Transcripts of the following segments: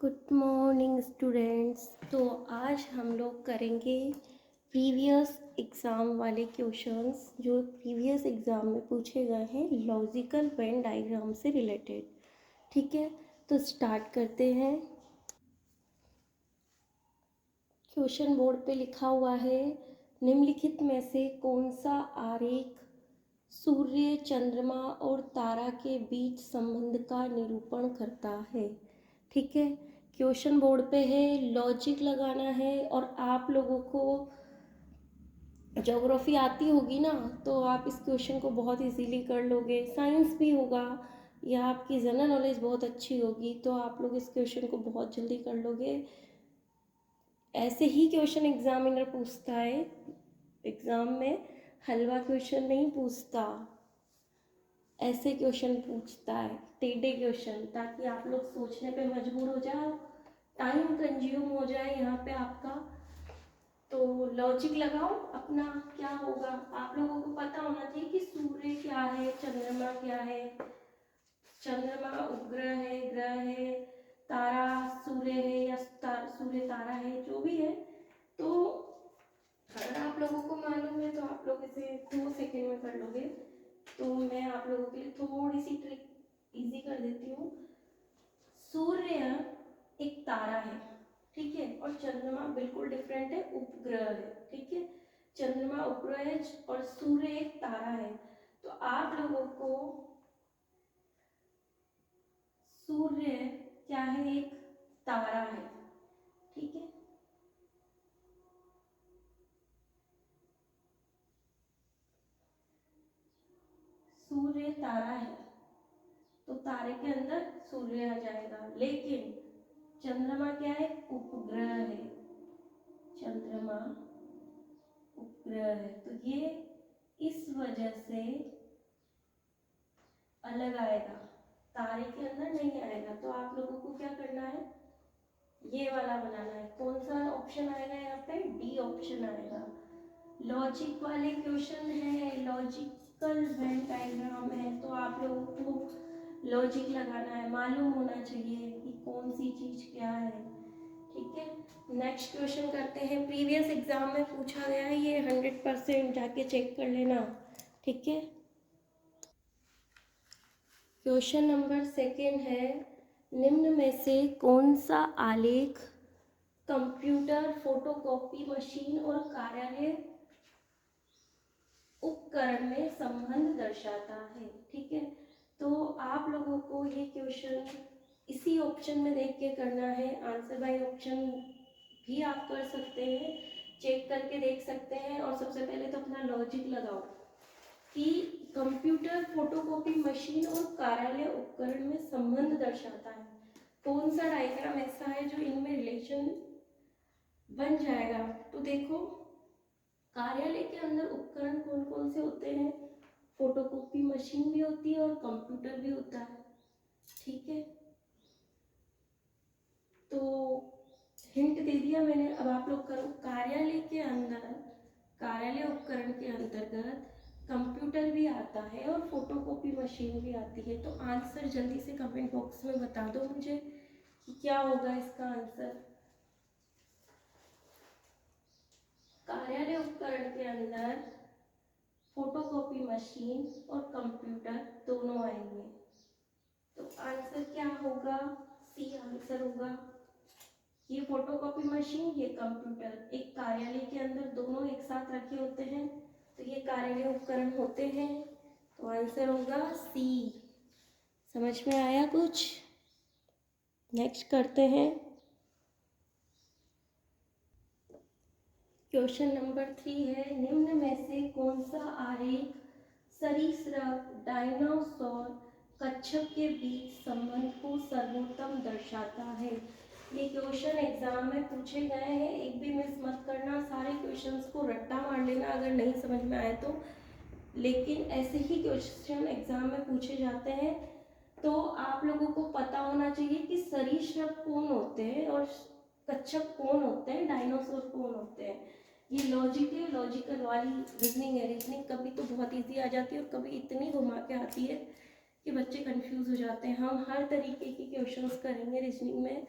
Good morning students. तो आज हम लोग करेंगे प्रीवियस एग्ज़ाम वाले क्वेश्चंस जो प्रीवियस एग्ज़ाम में पूछे गए हैं लॉजिकल वेन डायग्राम से रिलेटेड। ठीक है, तो स्टार्ट करते हैं। क्वेश्चन बोर्ड पे लिखा हुआ है, निम्नलिखित में से कौन सा आरेख सूर्य, चंद्रमा और तारा के बीच संबंध का निरूपण करता है। ठीक है, क्वेश्चन बोर्ड पे है, लॉजिक लगाना है और आप लोगों को ज्योग्राफी आती होगी ना, तो आप इस क्वेश्चन को बहुत इजीली कर लोगे। साइंस भी होगा या आपकी जनरल नॉलेज बहुत अच्छी होगी तो आप लोग इस क्वेश्चन को बहुत जल्दी कर लोगे। ऐसे ही क्वेश्चन एग्जामिनर पूछता है, एग्ज़ाम में हलवा क्वेश्चन नहीं पूछता, ऐसे क्वेश्चन पूछता है, टेढ़े क्वेश्चन, ताकि आप लोग सोचने पे मजबूर हो जाओ, टाइम कंज्यूम हो जाए यहाँ पे आपका। तो लॉजिक लगाओ अपना, क्या होगा आप लोगों को पता होना चाहिए कि सूर्य क्या है, चंद्रमा क्या है। चंद्रमा उपग्रह है, ग्रह है, तारा सूर्य है या सूर्य तारा है, जो भी है। तो अगर आप लोगों को मालूम है तो आप लोग इसे 2 सेकेंड में कर लोगे। तो मैं आप लोगों के लिए थोड़ी सी ट्रिक इजी कर देती हूँ। सूर्य एक तारा है, ठीक है, और चंद्रमा बिल्कुल डिफरेंट है, उपग्रह है। ठीक है, चंद्रमा उपग्रह है और सूर्य एक तारा है। तो आप लोगों को सूर्य क्या है, एक तारा है। ठीक है, सूर्य तारा है तो तारे के अंदर सूर्य आ जाएगा। लेकिन चंद्रमा क्या है, उपग्रह है। चंद्रमा उपग्रह है तो ये इस वजह से अलग आएगा, तारे के अंदर नहीं आएगा। तो आप लोगों को क्या करना है, ये वाला बनाना है। कौन सा ऑप्शन आएगा यहाँ पे, डी ऑप्शन आएगा। लॉजिक वाले क्वेश्चन है, लॉजिकल वेन डायग्राम है, तो आप लोगों को लॉजिक लगाना है, मालूम होना चाहिए कि कौन सी चीज क्या है। ठीक है, नेक्स्ट क्वेश्चन करते हैं। प्रीवियस एग्जाम में पूछा गया है, ये 100% जाके चेक कर लेना। ठीक है, क्वेश्चन नंबर सेकेंड है, निम्न में से कौन सा आलेख कंप्यूटर, फोटोकॉपी मशीन और कार्यालय उपकरण में संबंध दर्शाता है। ठीक है, तो आप लोगों को ये क्वेश्चन इसी ऑप्शन में देख के करना है। आंसर बाय ऑप्शन भी आप कर सकते हैं, चेक करके देख सकते हैं। और सबसे पहले तो अपना लॉजिक लगाओ कि कंप्यूटर, फोटोकॉपी मशीन और कार्यालय उपकरण में संबंध दर्शाता है। कौन सा डायग्राम ऐसा है जो इनमें रिलेशन बन जाएगा। तो देखो, कार्यालय के अंदर उपकरण कौन कौन से होते हैं, फोटोकॉपी मशीन भी होती है और कंप्यूटर भी होता है। ठीक है, तो हिंट दे दिया मैंने, अब आप लोग करो। कार्यालय के अंदर, कार्यालय उपकरण के अंतर्गत कंप्यूटर भी आता है और फोटोकॉपी मशीन भी आती है। तो आंसर जल्दी से कमेंट बॉक्स में बता दो मुझे कि क्या होगा इसका आंसर। कार्यालय उपकरण के अंदर फोटोकॉपी मशीन और कंप्यूटर दोनों आएंगे। तो आंसर क्या होगा, सी आंसर होगा। ये फोटोकॉपी मशीन, ये कंप्यूटर, एक कार्यालय के अंदर दोनों एक साथ रखे होते हैं, तो ये कार्यालय उपकरण होते हैं। तो आंसर होगा सी। समझ में आया कुछ? नेक्स्ट करते हैं। क्वेश्चन नंबर 3 है, निम्न में से कौन सा आरेख सरीसृप, डायनासोर, कच्छप के बीच संबंध को सर्वोत्तम दर्शाता है। ये क्वेश्चन एग्जाम में पूछे गए हैं, एक भी मिस मत करना, सारे क्वेश्चंस को रट्टा मार लेना अगर नहीं समझ में आए तो। लेकिन ऐसे ही क्वेश्चन एग्जाम में पूछे जाते हैं। तो आप लोगों को पता होना चाहिए कि सरीसृप कौन होते हैं और कच्छप कौन होते हैं, डायनासोर कौन होते हैं। ये लॉजिक है, लॉजिकल वाली रीजनिंग है। रीजनिंग कभी तो बहुत इजी आ जाती है और कभी इतनी घुमा के आती है कि बच्चे कंफ्यूज हो जाते हैं। हम हर तरीके के क्वेश्चंस करेंगे रीजनिंग में,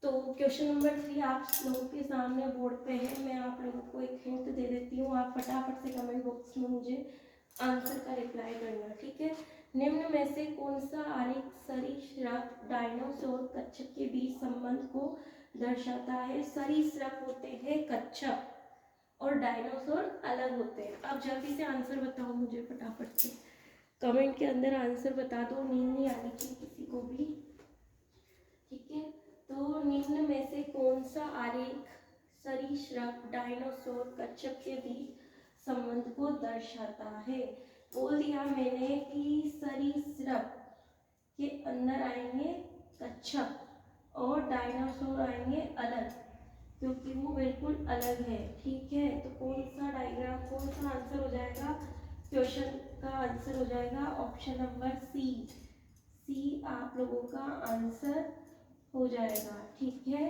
तो क्वेश्चन नंबर 3 आप लोगों के सामने बोर्ड पे है। मैं आप लोगों को एक हिंट दे देती हूँ, आप फटाफट से कमेंट बॉक्स में मुझे आंसर का रिप्लाई करना, ठीक है। निम्न में से कौन सा आरेख सरीसृप डायनासोर कच्छप के बीच संबंध को दर्शाता है? सरीसृप होते हैं कच्छप और डायनासोर अलग होते हैं। अब जल्दी से आंसर बताओ मुझे फटाफट से, कमेंट के अंदर आंसर बता दो, नींद नहीं आनी चाहिए किसी को भी, ठीक है। तो निम्न में से कौन सा आरेख सरीसृप डायनासोर कच्छप के बीच संबंध को दर्शाता है? बोल दिया मैंने कि सरीसृप के अंदर आएंगे कच्छप और डायनासोर आएंगे अलग, क्योंकि वो बिल्कुल अलग है, ठीक है। तो कौन सा डायग्राम, कौन सा आंसर हो जाएगा? क्वेश्चन का आंसर हो जाएगा ऑप्शन नंबर सी। सी आप लोगों का आंसर हो जाएगा, ठीक है।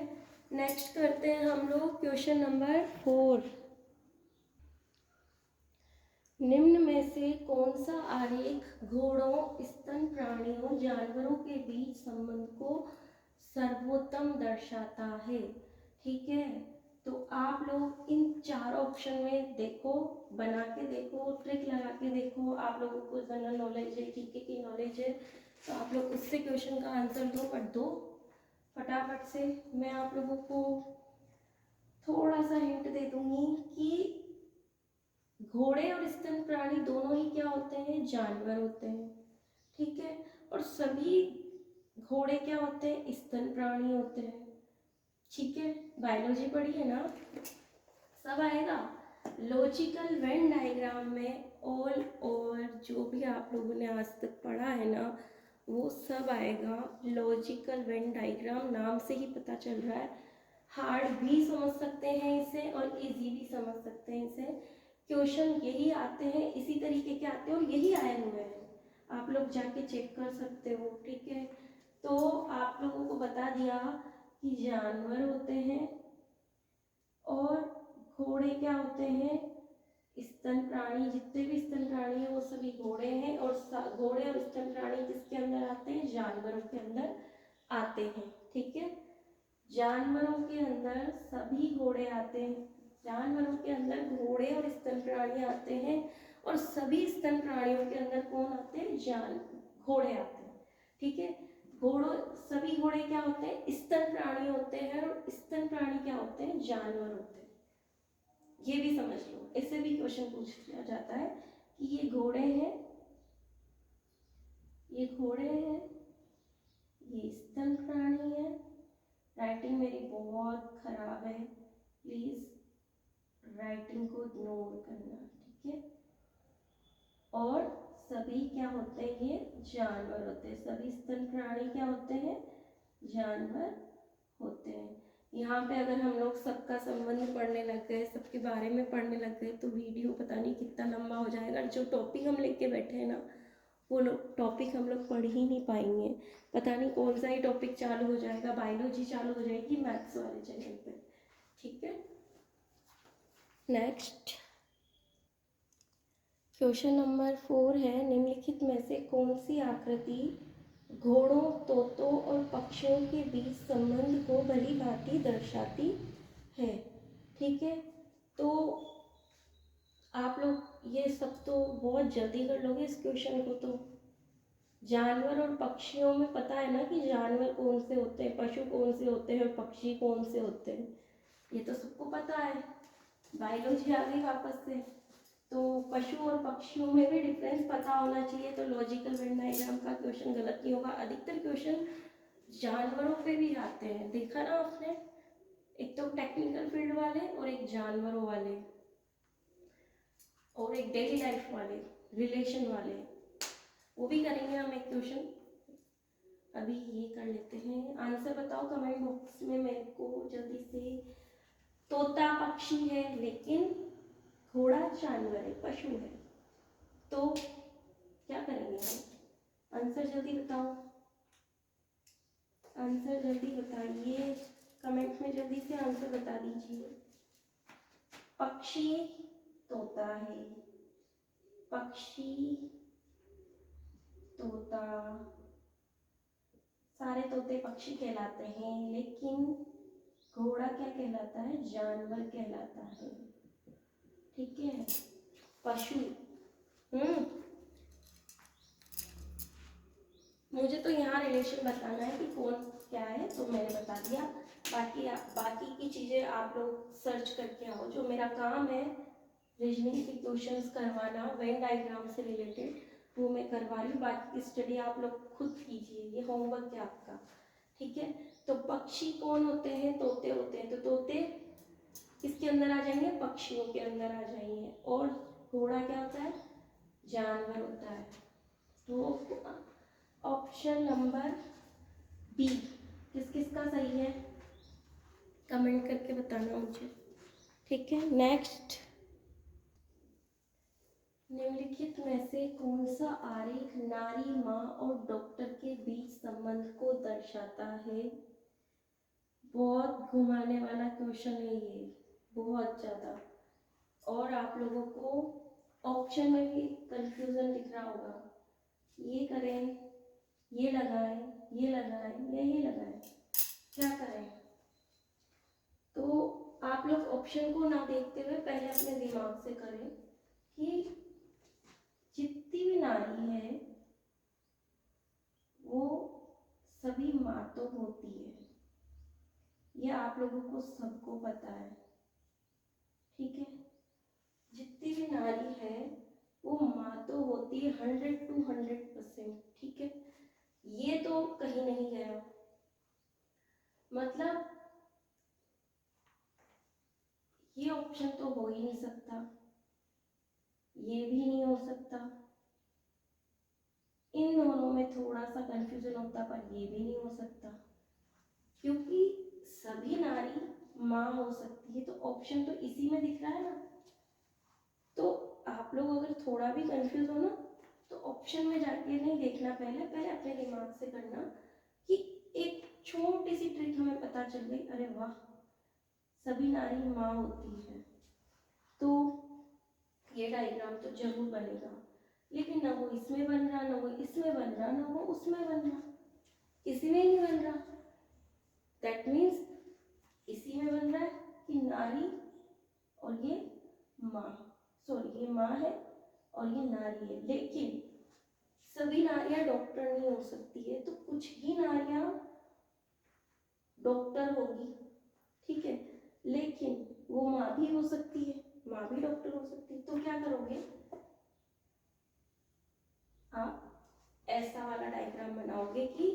नेक्स्ट करते हैं हम लोग क्वेश्चन नंबर 4। निम्न में से कौन सा आरेख घोड़ों, स्तन प्राणियों, जानवरों के बीच संबंध को सर्वोत्तम दर्शाता है? ठीक है, तो आप लोग इन 4 ऑप्शन में देखो, बना के देखो, ट्रिक लगा के देखो। आप लोगों को जनरल नॉलेज है, जीके की नॉलेज है, तो आप लोग उससे क्वेश्चन का आंसर दो, कर दो फटाफट से। मैं आप लोगों को थोड़ा सा हिंट दे दूंगी कि घोड़े और स्तन प्राणी दोनों ही क्या होते हैं? जानवर होते हैं, ठीक है। और सभी घोड़े क्या होते हैं? स्तन प्राणी होते हैं, ठीक है। बायोलॉजी पढ़ी है ना, सब आएगा। लॉजिकल वेन डायग्राम में ऑल और जो भी आप लोगों ने आज तक पढ़ा है ना, वो सब आएगा। लॉजिकल वेन डायग्राम नाम से ही पता चल रहा है, हार्ड भी समझ सकते हैं इसे और इजी भी समझ सकते हैं इसे। क्वेश्चन यही आते हैं, इसी तरीके के आते हैं और यही आए हुए हैं, आप लोग जाके चेक कर सकते हो, ठीक है। तो आप लोगों को बता दिया कि जानवर होते हैं और घोड़े क्या होते हैं? स्तन प्राणी। जितने भी स्तन प्राणी हैं वो सभी घोड़े हैं, और घोड़े और स्तन प्राणी किसके अंदर आते हैं? जानवरों के अंदर आते हैं, ठीक है। जानवरों के अंदर सभी घोड़े आते हैं, जानवरों के अंदर घोड़े और स्तन प्राणी आते हैं, और सभी स्तन प्राणियों के अंदर कौन आते हैं? घोड़े आते हैं, ठीक है। घोड़ों, सभी घोड़े क्या होते हैं? स्तन प्राणी होते हैं, और स्तन प्राणी क्या होते हैं? जानवर होते हैं। ये भी समझ लो, इससे भी क्वेश्चन पूछा जाता है कि ये घोड़े हैं, ये घोड़े हैं, ये स्तन प्राणी है। राइटिंग मेरी बहुत खराब है, प्लीज राइटिंग को इग्नोर करना, ठीक है। और सभी क्या होते हैं? ये जानवर होते हैं, सभी स्तन प्राणी क्या होते हैं? जानवर होते हैं। यहाँ पे अगर हम लोग सबका संबंध पढ़ने लग गए, सबके बारे में पढ़ने लग गए, तो वीडियो पता नहीं कितना लंबा हो जाएगा। जो टॉपिक हम लेके बैठे हैं ना, वो टॉपिक हम लोग पढ़ ही नहीं पाएंगे। पता नहीं कौन सा ही टॉपिक चालू हो जाएगा, बायोलॉजी चालू हो जाएगी मैथ्स वाले चैनल पे, ठीक है। नेक्स्ट क्वेश्चन नंबर 4 है, निम्नलिखित में से कौन सी आकृति घोड़ों, तोतों और पक्षियों के बीच संबंध को भली भांति दर्शाती है? ठीक है, तो आप लोग ये सब तो बहुत जल्दी कर लोगे इस क्वेश्चन को। तो जानवर और पक्षियों में पता है ना कि जानवर कौन से होते हैं, पशु कौन से होते हैं और पक्षी कौन से होते हैं, ये तो सबको पता है। बायोलॉजी आ गई वापस से, तो पशु और पक्षियों में भी डिफरेंस पता होना चाहिए, तो लॉजिकल वेन डायग्राम का क्वेश्चन गलत नहीं होगा। अधिकतर क्वेश्चन जानवरों पे भी आते हैं, देखा ना आपने, एक तो टेक्निकल फील्ड वाले और एक जानवरों वाले और एक डेली लाइफ वाले, रिलेशन वाले, वो भी करेंगे हम एक क्वेश्चन। अभी ये कर लेते हैं, आंसर बताओ कमेंट बॉक्स में मेरे को जल्दी से। तोता पक्षी है लेकिन घोड़ा जानवर है, पशु है, तो क्या करेंगे हम? आंसर जल्दी बताओ, आंसर जल्दी बताइए, कमेंट में जल्दी से आंसर बता दीजिए। पक्षी तोता है, पक्षी तोता, सारे तोते पक्षी कहलाते हैं, लेकिन घोड़ा क्या कहलाता है? जानवर कहलाता है। ठीक है, पशु। मुझे तो यहाँ रिलेशन बताना है कि कौन क्या है, तो मैंने बता दिया। बाकी की चीज़ें आप लोग सर्च करके आओ। जो मेरा काम है रीजनिंग के क्वेश्चंस करवाना वेन डायग्राम से रिलेटेड, वो मैं करवा रही हूँ। बाकी की स्टडी आप लोग खुद कीजिए, ये होमवर्क है आपका। ठीक है, तो पक्षी कौन होते हैं? तोते होते हैं। तो तोते किसके अंदर आ जाएंगे? पक्षियों के अंदर आ जाएंगे। और घोड़ा क्या होता है? जानवर होता है। तो ऑप्शन नंबर बी किस किस का सही है? कमेंट करके बताना मुझे। ठीक है, नेक्स्ट। निम्नलिखित में से कौन सा आरेख नारी, माँ और डॉक्टर के बीच संबंध को दर्शाता है? बहुत घुमाने वाला क्वेश्चन है ये, बहुत ज़्यादा। और आप लोगों को ऑप्शन में भी कंफ्यूजन दिख रहा होगा, ये करें, ये लगाएं, ये लगाएं या ये लगाएं, क्या करें? तो आप लोग ऑप्शन को ना देखते हुए पहले अपने दिमाग से करें कि जितनी भी नारी है वो सभी माँ तो होती है, ये आप लोगों को सबको पता है। ठीक है, जितनी भी नारी है वो माँ तो होती है 100 to 100%। ठीक है, ये तो कहीं नहीं गया। मतलब ये ऑप्शन तो हो ही नहीं सकता, ये भी नहीं हो सकता। इन दोनों में थोड़ा सा कंफ्यूजन होता, पर ये भी नहीं हो सकता, क्योंकि सभी नारी माँ हो सकती है। तो ऑप्शन तो इसी में दिख रहा है ना। तो आप लोग अगर थोड़ा भी कंफ्यूज हो ना, तो ऑप्शन में जाके नहीं देखना, पहले पहले अपने दिमाग से करना कि एक छोटी सी ट्रिक हमें पता चल गई, अरे वाह, सभी नारी माँ होती है, तो ये डायग्राम तो जरूर बनेगा। लेकिन ना वो इसमें बन रहा, ना वो इसमें बन रहा, ना वो उसमें बन रहा, किसी में नहीं बन रहा। दैट मीन्स इसी में बन रहा है कि नारी और ये माँ, सॉरी ये माँ है और ये नारी है। लेकिन सभी नारियां डॉक्टर नहीं हो सकती है, तो कुछ ही नारियां डॉक्टर होगी। ठीक है, लेकिन वो माँ भी हो सकती है, माँ भी डॉक्टर हो सकती है। तो क्या करोगे आप? ऐसा वाला डायग्राम बनाओगे कि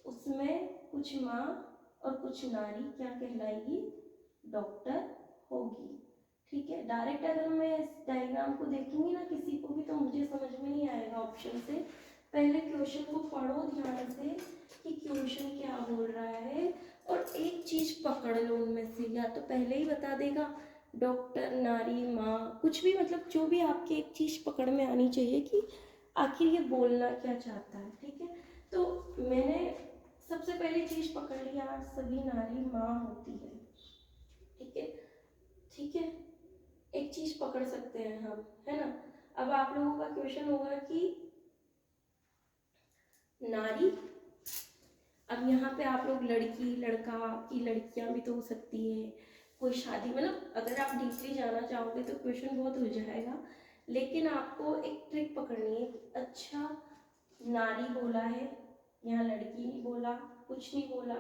उसमें कुछ माँ और कुछ नारी क्या कहलाएगी? डॉक्टर होगी। ठीक है, डायरेक्ट अगर मैं इस डायग्राम को देखूंगी ना किसी को भी, तो मुझे समझ में नहीं आएगा ऑप्शन से। पहले क्वेश्चन को पढ़ो ध्यान से कि क्वेश्चन क्या बोल रहा है, और एक चीज पकड़ लो उनमें से, या तो पहले ही बता देगा डॉक्टर, नारी, माँ, कुछ भी, मतलब जो भी आपकी एक चीज पकड़ में आनी चाहिए कि आखिर ये बोलना क्या चाहता है। ठीक है, तो मैंने सबसे पहली चीज पकड़ लिया, सभी नारी माँ होती है। ठीक है, ठीक है, एक चीज पकड़ सकते हैं हम, है ना। अब आप लोगों का क्वेश्चन होगा कि नारी, अब यहाँ पे आप लोग लड़की लड़का की लड़कियां भी तो हो सकती है, कोई शादी, मतलब अगर आप डीपली जाना चाहोगे तो क्वेश्चन बहुत उलझाएगा। लेकिन आपको एक ट्रिक पकड़नी है कि अच्छा नारी बोला है, यहाँ लड़की नहीं बोला, कुछ नहीं बोला,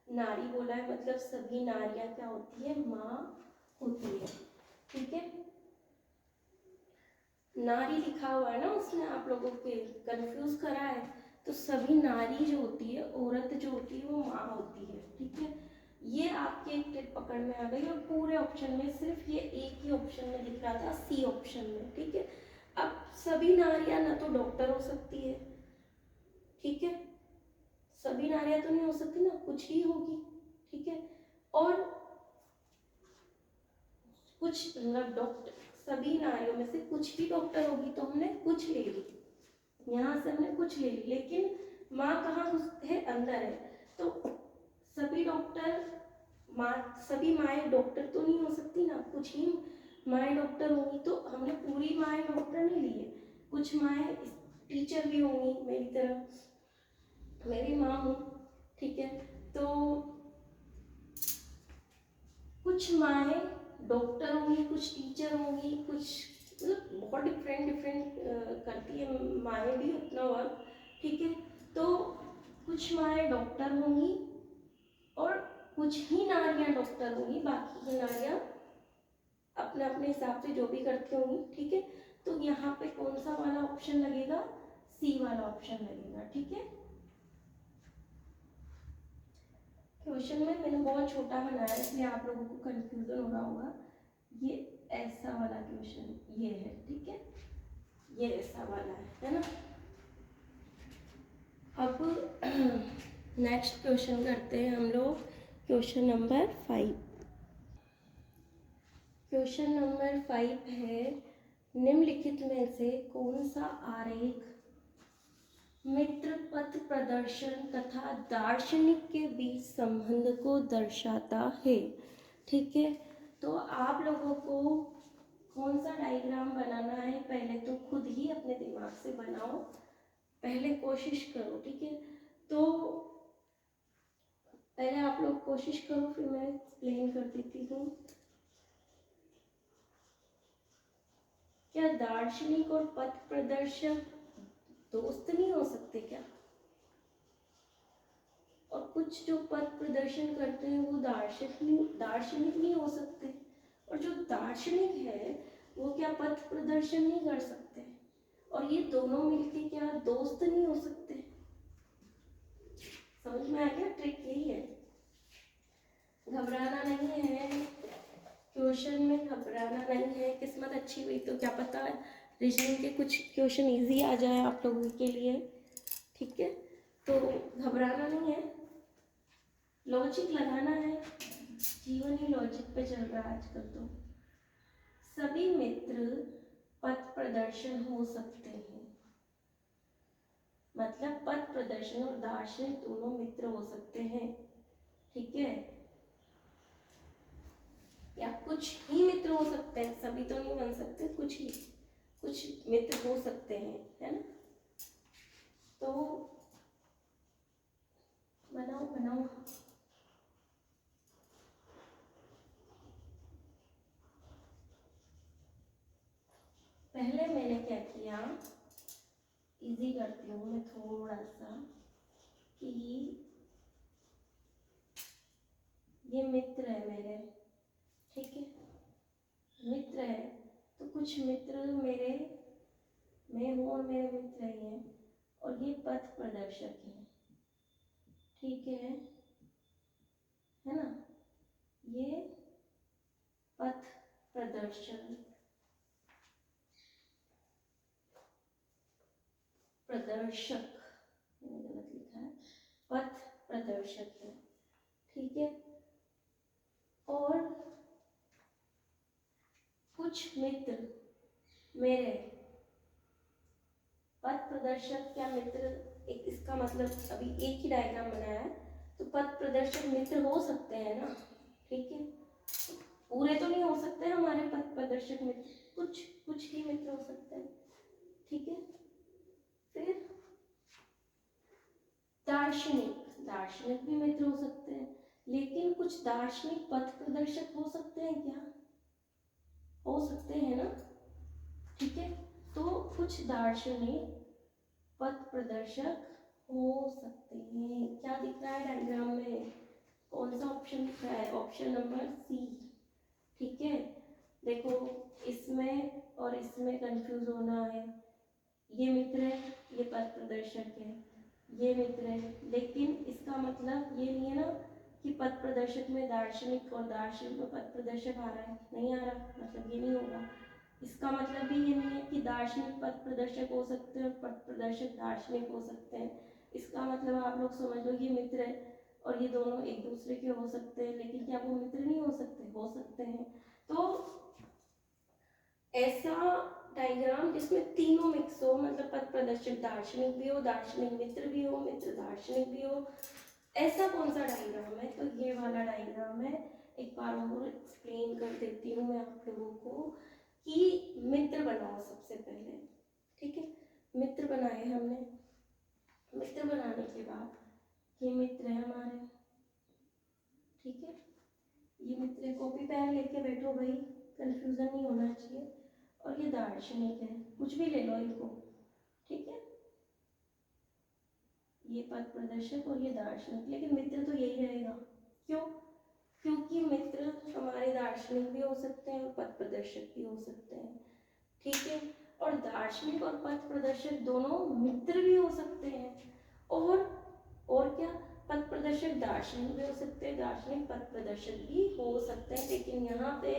नारी बोला है, मतलब सभी नारियां क्या होती है? माँ होती है। ठीक है, नारी लिखा हुआ है ना उसने, आप लोगों के कंफ्यूज करा है। तो सभी नारी जो होती है, औरत जो होती है, वो माँ होती है। ठीक है, ये आपके एक टिप पकड़ में आ गई। और पूरे ऑप्शन में सिर्फ ये एक ही ऑप्शन में दिख रहा था, सी ऑप्शन में। ठीक है, अब सभी नारियां ना तो डॉक्टर हो सकती है, ठीक है, सभी नारियां तो नहीं हो सकती ना, कुछ ही होगी। ठीक है, और कुछ मतलब डॉक्टर, सभी नारियों में से कुछ ही डॉक्टर होगी, तो हमने कुछ ले ली, यहाँ से हमने कुछ ले ली। लेकिन माँ कहाँ है? अंदर है। तो सभी डॉक्टर माँ, सभी माएँ डॉक्टर तो नहीं हो सकती ना, कुछ ही माएँ डॉक्टर होंगी। तो हमने पूरी माएँ डॉक्टर नहीं ली है, कुछ माएँ टीचर भी होंगी मेरी तरह, मैं भी माँ हूँ। ठीक है। तो कुछ माएँ डॉक्टर होंगी, कुछ टीचर होंगी, कुछ मतलब बहुत डिफरेंट डिफरेंट करती है माएँ भी अपना वर्क, ठीक है। तो कुछ माएँ डॉक्टर होंगी और कुछ ही नारियाँ डॉक्टर होंगी, बाकी की नारियाँ अपने अपने हिसाब से जो भी करती होंगी, ठीक है। तो यहाँ पे कौन सा वाला ऑप्शन लगेगा, सी वाला ऑप्शन लगेगा, ठीक है। क्वेश्चन में मैंने बहुत छोटा बनाया इसलिए आप लोगों को कंफ्यूजन हो रहा होगा। ये ऐसा वाला क्वेश्चन ये है, ठीक है, ये ऐसा वाला है ना। अब नेक्स्ट क्वेश्चन करते हैं हम लोग, क्वेश्चन नंबर 5। क्वेश्चन नंबर 5 है, निम्नलिखित में से कौन सा आरेख मित्र पथ प्रदर्शन तथा दार्शनिक के बीच संबंध को दर्शाता है, ठीक है। तो आप लोगों को कौन सा डायग्राम बनाना है, पहले तो खुद ही अपने दिमाग से बनाओ, पहले कोशिश करो, ठीक है। तो पहले आप लोग कोशिश करो, फिर मैं एक्सप्लेन कर देती हूँ। क्या दार्शनिक और पथ प्रदर्शक दोस्त नहीं हो सकते क्या? और कुछ जो पथ प्रदर्शन करते हैं वो दार्शनिक नहीं हो सकते, और जो दार्शनिक है वो क्या पथ प्रदर्शन नहीं कर सकते, और ये दोनों मिलके क्या दोस्त नहीं हो सकते? समझ में आ गया? ट्रिक यही है, घबराना नहीं है, क्वेश्चन में घबराना नहीं है। किस्मत अच्छी हुई तो क्या पता है रीजनिंग के कुछ क्वेश्चन इजी आ जाए आप लोगों के लिए, ठीक है। तो घबराना नहीं है, लॉजिक लगाना है, जीवन ही लॉजिक पे चल रहा है आजकल। तो सभी मित्र पथ प्रदर्शन हो सकते हैं, मतलब पथ प्रदर्शन और दार्शनिक दोनों मित्र हो सकते हैं, ठीक है। या कुछ ही मित्र हो सकते हैं, सभी तो नहीं बन सकते, कुछ मित्र हो सकते हैं, है ना। तो बनाओ बनाओ। पहले मैंने क्या किया, इजी करती हूँ मैं थोड़ा सा, कि ये मित्र है मेरे, ठीक है, मित्र है। तो कुछ मित्र मेरे, मैं हूँ और मेरे मित्र ही हैं, और ये पथ प्रदर्शक है, ठीक है ना। ये पथ प्रदर्शन प्रदर्शक मैंने गलत लिखा है, पथ प्रदर्शक है, ठीक है। और कुछ मित्र मेरे पथ प्रदर्शक क्या मित्र, एक इसका मतलब अभी एक ही डायग्राम बनाया है, तो पथ प्रदर्शक मित्र हो सकते हैं ना, ठीक है। पूरे तो नहीं हो सकते हमारे पथ प्रदर्शक मित्र, कुछ कुछ ही मित्र हो सकते हैं, ठीक है। फिर दार्शनिक भी मित्र हो सकते हैं, लेकिन कुछ दार्शनिक पथ प्रदर्शक हो सकते हैं क्या? हो सकते हैं ना, ठीक है। तो कुछ दार्शनिक पथ प्रदर्शक हो सकते हैं। क्या दिख रहा है डायग्राम में? कौन सा ऑप्शन दिख रहा है? ऑप्शन नंबर सी, ठीक है। देखो, इसमें और इसमें कंफ्यूज होना है, ये मित्र है, ये पथ प्रदर्शक है, ये मित्र है, लेकिन इसका मतलब ये नहीं है ना कि पथ प्रदर्शक में दार्शनिक और दार्शनिक में पथ प्रदर्शक आ रहा है, नहीं आ रहा, मतलब ये नहीं होगा। इसका मतलब भी ये नहीं है कि दार्शनिक पथ प्रदर्शक हो सकते हैं और पथ प्रदर्शक दार्शनिक हो सकते हैं। इसका मतलब आप लोग समझ लो ये मित्र है और ये दोनों एक दूसरे के हो सकते हैं, लेकिन क्या वो मित्र नहीं हो सकते? हो सकते हैं। तो ऐसा डायग्राम जिसमें तीनों मिक्स हो, मतलब पथ प्रदर्शक दार्शनिक भी हो, दार्शनिक मित्र भी हो, मित्र दार्शनिक भी हो, ऐसा कौन सा डायग्राम है? तो ये वाला डायग्राम है। एक बार और एक्सप्लेन कर देती हूँ मैं आप लोगों को कि मित्र बनाओ सबसे पहले, ठीक है। मित्र बनाए हमने, मित्र बनाने के बाद ये मित्र है हमारे, ठीक है। ये मित्र, कॉपी पेन लेके बैठो भाई, कंफ्यूजन नहीं होना चाहिए। और ये दार्शनिक है, कुछ भी ले लो इनको, ठीक है। ये पथ प्रदर्शक और ये दार्शनिक, लेकिन मित्र तो यही रहेगा। क्यों? क्योंकि मित्र हमारे दार्शनिक भी हो सकते हैं और पथ प्रदर्शक भी हो सकते हैं, ठीक है। और दार्शनिक और पथ प्रदर्शक दोनों मित्र भी हो सकते हैं। और क्या, पथ प्रदर्शक दार्शनिक भी हो सकते हैं, दार्शनिक पथ प्रदर्शक भी हो सकते हैं। लेकिन यहाँ पे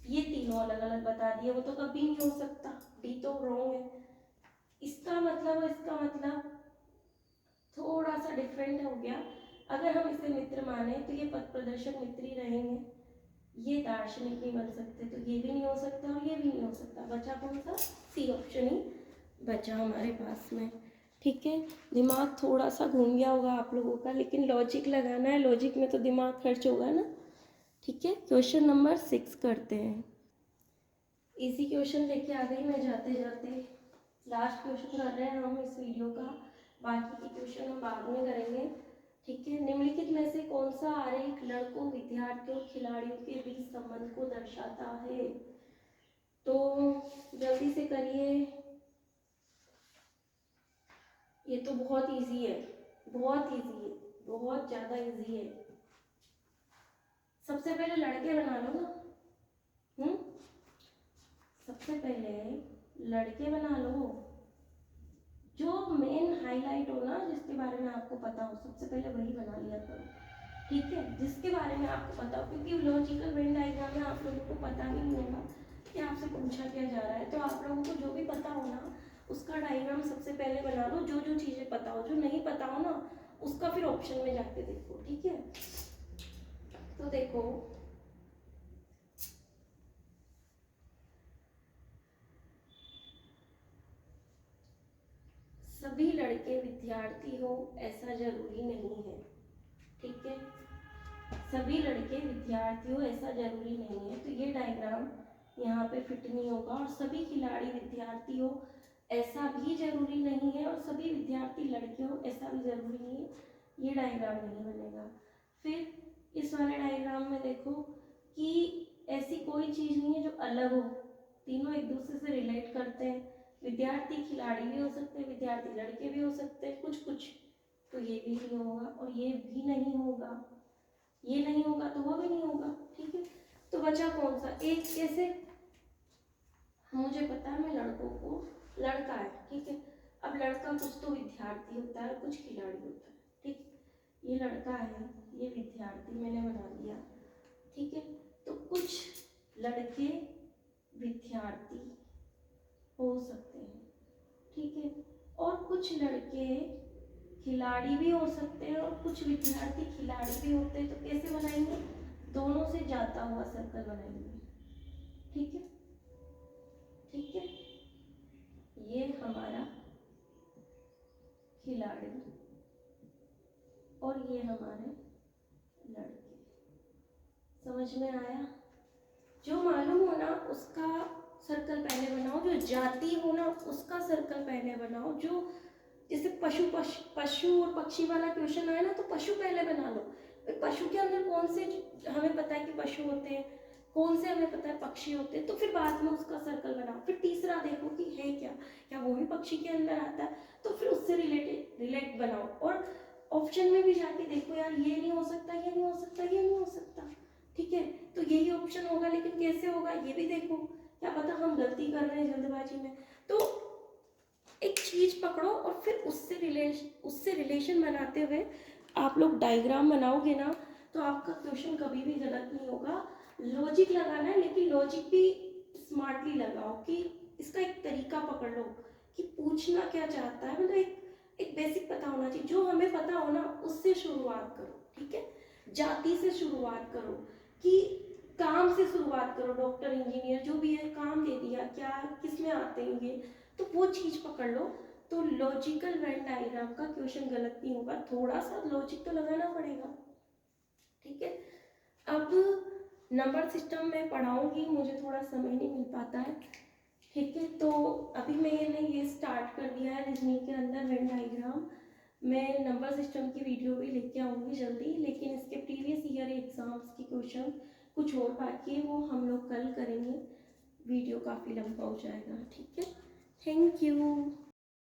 ये तीनों अलग अलग बता दिए, वो तो कभी नहीं हो सकता, डी तो रॉन्ग है। इसका मतलब थोड़ा सा डिफरेंट हो गया। अगर हम इसे मित्र माने तो ये पथ प्रदर्शक मित्र ही रहेंगे, ये दार्शनिक नहीं बन सकते, तो ये भी नहीं हो सकता और ये भी नहीं हो सकता। बचा कौन सा? सी ऑप्शन ही बचा हमारे पास में, ठीक है। दिमाग थोड़ा सा घूम गया होगा आप लोगों का, लेकिन लॉजिक लगाना है, लॉजिक में तो दिमाग खर्च होगा ना, ठीक है। क्वेश्चन नंबर 6 करते हैं। इजी क्वेश्चन लेके आ गई मैं जाते जाते। लास्ट क्वेश्चन कर रहे हैं हम इस वीडियो का, बाकी के क्वेश्चन हम बाद में करेंगे, ठीक है। निम्नलिखित में से कौन सा आरेख लड़कों, विद्यार्थियों, खिलाड़ियों के बीच संबंध को दर्शाता है? तो जल्दी से करिए, ये तो बहुत इजी है, बहुत इजी है, बहुत ज़्यादा इजी है। सबसे पहले लड़के बना लो ना, सबसे पहले लड़के बना लो, जो मेन हाईलाइट हो ना, जिसके बारे में आपको पता हो, सबसे पहले वही बना लिया करो, ठीक है। जिसके बारे में आपको पता हो, क्योंकि लॉजिकल वेन डायग्राम में आप लोगों को पता भी नहीं होगा कि आपसे पूछा क्या जा रहा है, तो आप लोगों को जो भी पता हो ना उसका डायग्राम सबसे पहले बना लो। जो जो चीज़ें पता हो, जो नहीं पता हो ना उसका फिर ऑप्शन में जाके देखो, ठीक है। तो देखो, सभी लड़के विद्यार्थी हो ऐसा जरूरी नहीं है, ठीक है। सभी लड़के विद्यार्थी हो ऐसा जरूरी नहीं है, तो ये डायग्राम यहाँ पे फिट नहीं होगा। और सभी खिलाड़ी विद्यार्थी हो ऐसा भी जरूरी नहीं है, और सभी विद्यार्थी लड़के हो ऐसा भी जरूरी नहीं है, ये डायग्राम नहीं बनेगा। फिर इस वाले डायग्राम में देखो कि ऐसी कोई चीज़ नहीं है जो अलग हो, तीनों एक दूसरे से रिलेट करते हैं। विद्यार्थी खिलाड़ी भी हो सकते हैं, विद्यार्थी लड़के भी हो सकते हैं, कुछ कुछ, तो ये भी नहीं होगा और ये भी नहीं होगा, ये नहीं होगा तो वो भी नहीं होगा, ठीक है। तो बचा कौन सा? एक कैसे, मुझे पता है मैं लड़कों को, लड़का है, ठीक है। अब लड़का कुछ तो विद्यार्थी होता है, कुछ खिलाड़ी होता है, ठीक। ये लड़का है, ये विद्यार्थी मैंने बना दिया, ठीक है। तो कुछ लड़के विद्यार्थी हो सकते हैं, ठीक है, और कुछ लड़के खिलाड़ी भी हो सकते हैं और कुछ विद्यार्थी खिलाड़ी भी होते हैं। तो कैसे बनाएंगे? दोनों से जाता हुआ सर्कल बनाएंगे, ठीक है, ठीक है। ये हमारा खिलाड़ी और ये हमारे लड़के, समझ में आया? जो मालूम हो ना उसका सर्कल पहले बनाओ, जो जाति हो ना उसका सर्कल पहले बनाओ। जो जैसे पशु और पक्षी वाला क्वेश्चन आया ना, तो पशु पहले बना लो। पशु के अंदर कौन से हमें पता है कि पशु होते हैं, कौन से हमें पता है पक्षी होते हैं, तो फिर बाद में उसका सर्कल बनाओ। फिर तीसरा देखो कि है क्या, क्या वो भी पक्षी के अंदर आता है, तो फिर उससे रिलेट बनाओ। और ऑप्शन में भी जाके देखो, यार ये नहीं हो सकता, ये नहीं हो सकता, ये नहीं हो सकता, ठीक है। तो यही ऑप्शन होगा, लेकिन कैसे होगा ये भी देखो, क्या पता हम गलती कर रहे हैं जल्दबाजी में। तो एक चीज पकड़ो और फिर उससे रिलेशन बनाते हुए आप लोग डायग्राम बनाओगे ना, तो आपका क्वेश्चन कभी भी गलत नहीं होगा। लॉजिक लगाना है, लेकिन लॉजिक भी स्मार्टली लगाओ, कि इसका एक तरीका पकड़ लो कि पूछना क्या चाहता है, मतलब एक बेसिक पता होना चाहिए। जो हमें पता हो ना उससे शुरुआत करो, ठीक है। जाति से शुरुआत करो, कि काम से शुरुआत करो, डॉक्टर इंजीनियर जो भी है, काम दे दिया, क्या किस में आते हैं ये, तो वो चीज़ पकड़ लो। तो लॉजिकल वेन डायग्राम का क्वेश्चन गलत नहीं होगा, थोड़ा सा लॉजिक तो लगाना पड़ेगा, ठीक है। अब नंबर सिस्टम में पढ़ाऊंगी, मुझे थोड़ा समय नहीं मिल पाता है, ठीक है। तो अभी मैंने ये स्टार्ट कर दिया है रीजनिंग के अंदर वेन डायग्राम। मैं नंबर सिस्टम की वीडियो भी लेके आऊँगी जल्दी, लेकिन इसके प्रीवियस ईयर एग्ज़ाम्स के क्वेश्चन कुछ और बाकी है, वो हम लोग कल करेंगे। वीडियो काफ़ी लंबा हो जाएगा, ठीक है। Thank you.